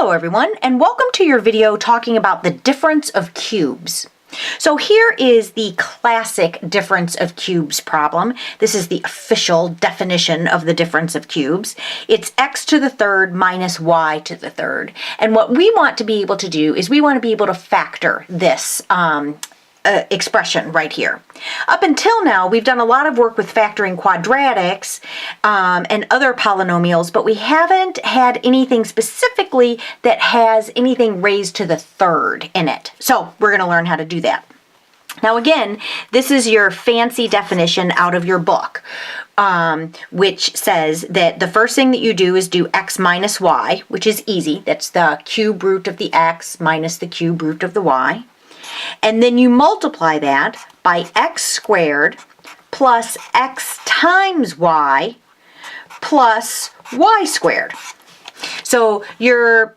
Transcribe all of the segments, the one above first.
Hello everyone, and welcome to your video talking about the difference of cubes. So here is the classic difference of cubes problem. This is the official definition of the difference of cubes. It's x to the third minus y to the third. And what we want to be able to do is we want to be able to factor this expression right here. Up until now, we've done a lot of work with factoring quadratics and other polynomials, but we haven't had anything specifically that has anything raised to the third in it. So we're going to learn how to do that. Now again, this is your fancy definition out of your book, which says that the first thing that you do is do x minus y, which is easy. That's the cube root of the x minus the cube root of the y. And then you multiply that by x squared plus x times y plus y squared. So you're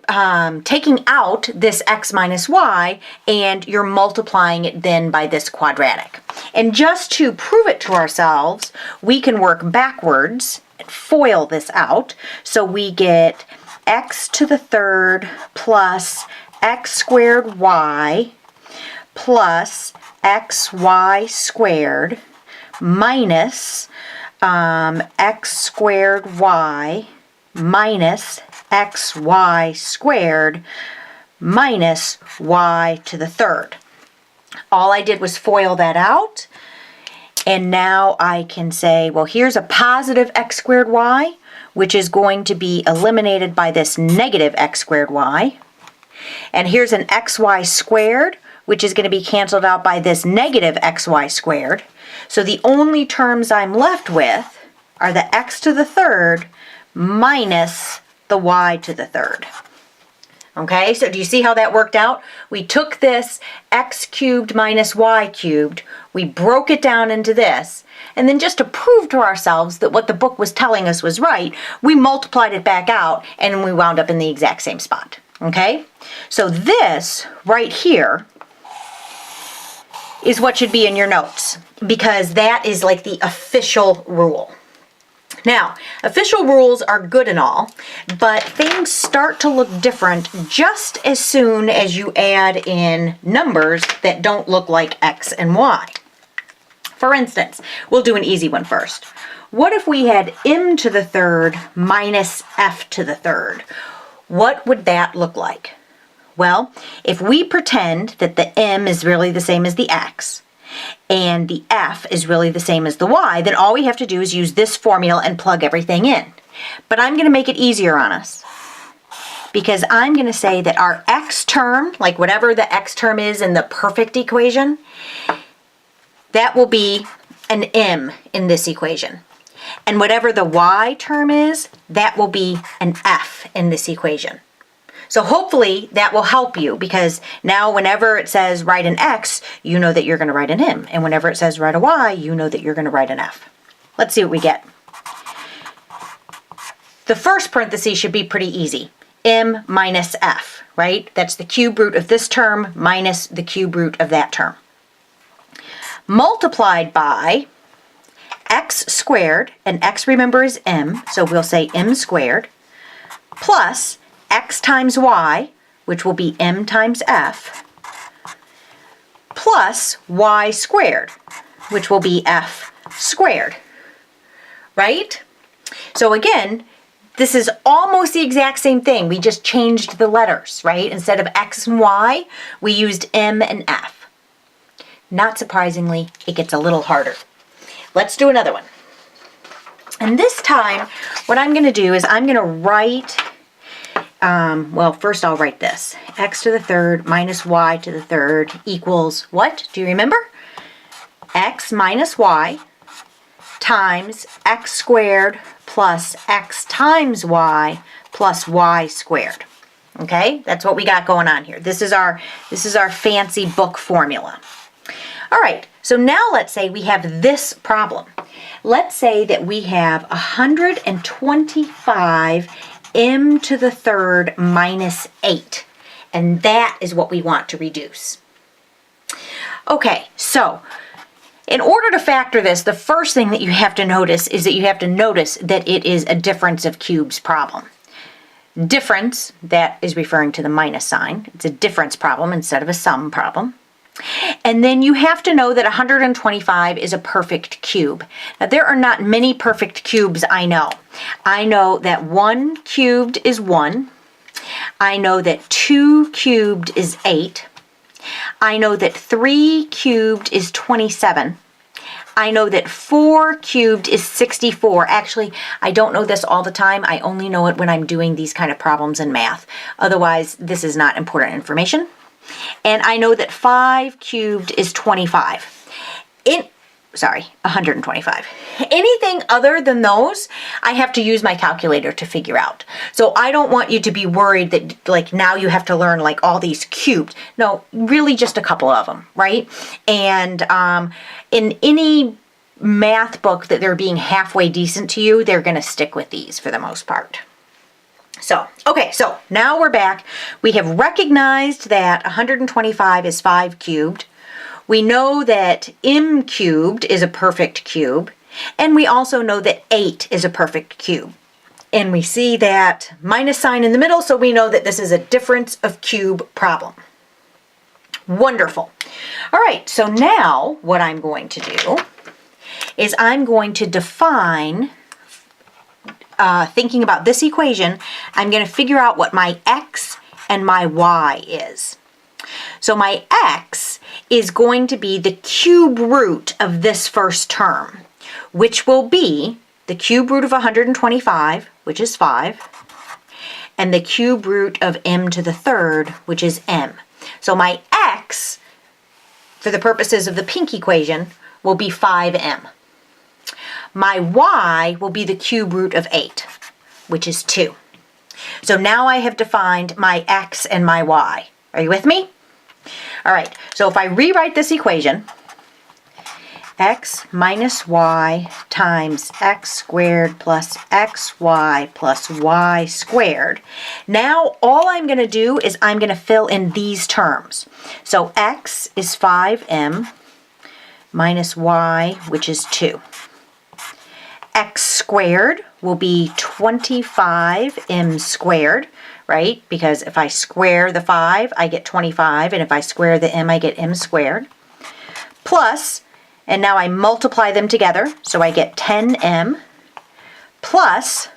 taking out this x minus y and you're multiplying it then by this quadratic. And just to prove it to ourselves, we can work backwards and FOIL this out. So we get x to the third plus x squared y plus xy squared minus x squared y minus xy squared minus y to the third. All I did was FOIL that out, and now I can say, well, here's a positive x squared y, which is going to be eliminated by this negative x squared y. And here's an xy squared, which is going to be canceled out by this negative xy squared. So the only terms I'm left with are the x to the third minus the y to the third. Okay, so do you see how that worked out? We took this x cubed minus y cubed, we broke it down into this, and then just to prove to ourselves that what the book was telling us was right, we multiplied it back out and we wound up in the exact same spot. Okay, so this right here is what should be in your notes, because that is like the official rule. Now, official rules are good and all, but things start to look different just as soon as you add in numbers that don't look like x and y. For instance, we'll do an easy one first. What if we had m to the third minus f to the third? What would that look like? Well, if we pretend that the m is really the same as the x and the f is really the same as the y, then all we have to do is use this formula and plug everything in. But I'm going to make it easier on us, because I'm going to say that our x term, like whatever the x term is in the perfect equation, that will be an m in this equation. And whatever the y term is, that will be an f in this equation. So hopefully that will help you, because now whenever it says write an x, you know that you're going to write an m. And whenever it says write a y, you know that you're going to write an f. Let's see what we get. The first parenthesis should be pretty easy. M minus f, right? That's the cube root of this term minus the cube root of that term. Multiplied by x squared, and x, remember, is m, so we'll say m squared, plus x times y, which will be m times f, plus y squared, which will be f squared, right? So again, this is almost the exact same thing. We just changed the letters, right? Instead of x and y, we used m and f. Not surprisingly, it gets a little harder. Let's do another one. And this time, what I'm going to do is I'm going to write, well, first I'll write this. X to the third minus y to the third equals what? Do you remember? X minus y times x squared plus x times y plus y squared. Okay, that's what we got going on here. This is our fancy book formula. All right, so now let's say we have this problem. Let's say that we have 125 m to the third minus 8, and that is what we want to reduce. Okay, so in order to factor this, the first thing that you have to notice is that you have to notice that it is a difference of cubes problem. difference, that is referring to the minus sign. It's a difference problem instead of a sum problem. And then you have to know that 125 is a perfect cube. Now, there are not many perfect cubes I know. I know that 1 cubed is 1. I know that 2 cubed is 8. I know that 3 cubed is 27. I know that 4 cubed is 64. Actually, I don't know this all the time. I only know it when I'm doing these kind of problems in math. Otherwise, this is not important information. And I know that 5 cubed is 25. 125. Anything other than those, I have to use my calculator to figure out. So I don't want you to be worried that like now you have to learn like all these cubed. No, really just a couple of them, right? And in any math book that they're being halfway decent to you, they're going to stick with these for the most part. So, okay, so now we're back. We have recognized that 125 is 5 cubed. We know that m cubed is a perfect cube. And we also know that 8 is a perfect cube. And we see that minus sign in the middle, so we know that this is a difference of cube problem. Wonderful. All right, so now what I'm going to do is I'm going to define thinking about this equation, I'm going to figure out what my x and my y is. So my x is going to be the cube root of this first term, which will be the cube root of 125, which is 5, and the cube root of m to the third, which is m. So my x, for the purposes of the pink equation, will be 5m. My y will be the cube root of 8, which is 2. So now I have defined my x and my y. Are you with me? All right, so if I rewrite this equation, x minus y times x squared plus xy plus y squared. Now all I'm going to do is I'm going to fill in these terms. So x is 5m minus y, which is 2. X squared will be 25m squared, right? Because if I square the 5, I get 25, and if I square the m, I get m squared. Plus, and now I multiply them together, so I get 10m plus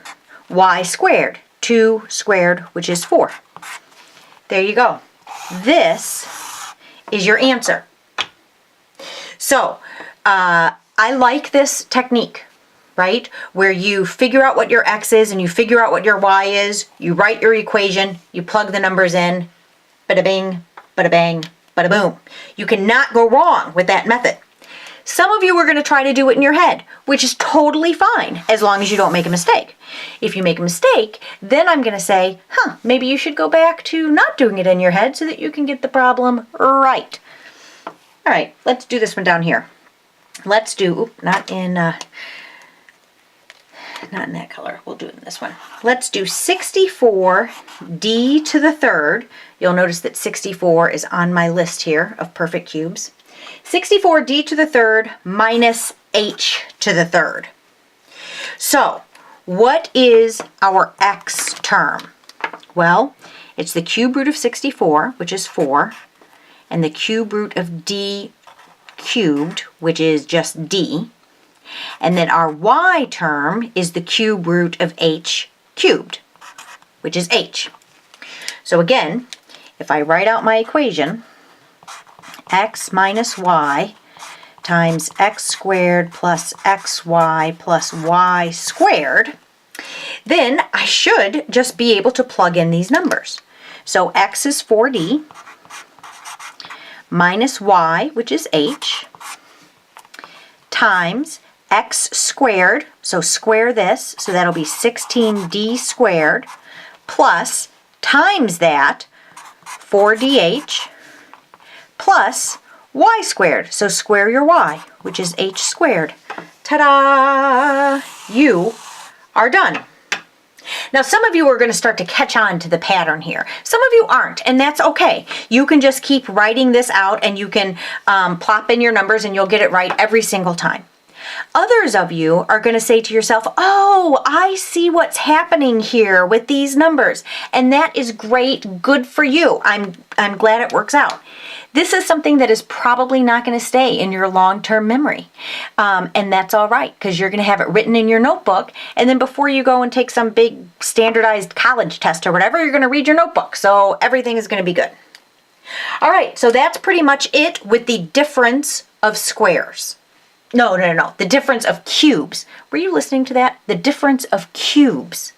y squared, 2 squared, which is 4. There you go. This is your answer. So, I like this technique, right? Where you figure out what your x is and you figure out what your y is, you write your equation, you plug the numbers in, bada bing, bada bang, bada boom. You cannot go wrong with that method. Some of you are going to try to do it in your head, which is totally fine as long as you don't make a mistake. If you make a mistake, then I'm going to say, maybe you should go back to not doing it in your head so that you can get the problem right. All right, let's do this one down here. Let's do, not in that color, we'll do it in this one. Let's do 64d to the third. You'll notice that 64 is on my list here of perfect cubes. 64d to the third minus h to the third. So, what is our x term? Well, it's the cube root of 64, which is 4, and the cube root of d cubed, which is just d. And then our y term is the cube root of h cubed, which is h. So again, if I write out my equation, x minus y times x squared plus xy plus y squared, then I should just be able to plug in these numbers. So x is 4d minus y, which is h, times x squared, so square this, so that'll be 16d squared, plus times that 4dh, plus y squared, so square your y, which is h squared. Ta-da! You are done. Now, some of you are going to start to catch on to the pattern here. Some of you aren't, and that's okay. You can just keep writing this out, and you can plop in your numbers, and you'll get it right every single time. Others of you are going to say to yourself, oh, I see what's happening here with these numbers. And that is great. Good for you. I'm glad it works out. This is something that is probably not going to stay in your long-term memory. And that's all right, because you're going to have it written in your notebook. And then before you go and take some big standardized college test or whatever, you're going to read your notebook. So everything is going to be good. All right, so that's pretty much it with the difference of squares. No. The difference of cubes. Were you listening to that? The difference of cubes.